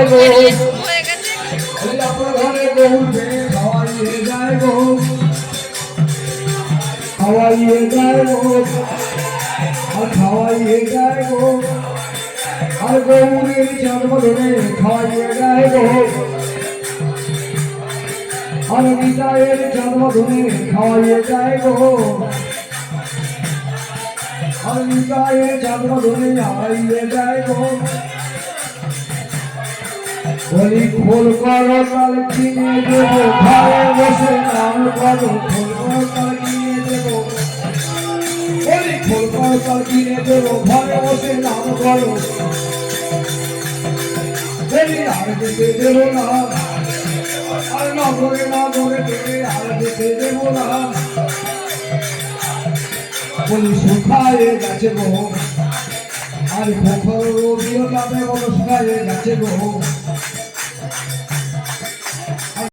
গো আপনার ঘরে গৌরবে খাওয়াইয়ে যায় গো খাওয়াইয়ে যায় গো আর খাওয়াইয়ে যায় গো আর গৌরের জন্মদিনে খাওয়াইয়ে যায় গো আর নিতাইয়ের জন্মদিনে খাওয়াইয়ে যায় গো আর নিতাইয়ের জন্মদিনে আইয়ে যায় গো বলি ফুল করো তাল কিনে দেবো ঘরে বসে নাম করো ফুল করো তাল কিনে দেবো বলি ফুল করো তাল কিনে দেবো ঘরে বসে নাম করো বলি আর যেতে দেবো না আর নগরে দেবে আর যেতে দেবো না বলি শুকায়ে গেছে গো আর পোখর রোগীও তাদের বলো শুকায়ে গেছে গো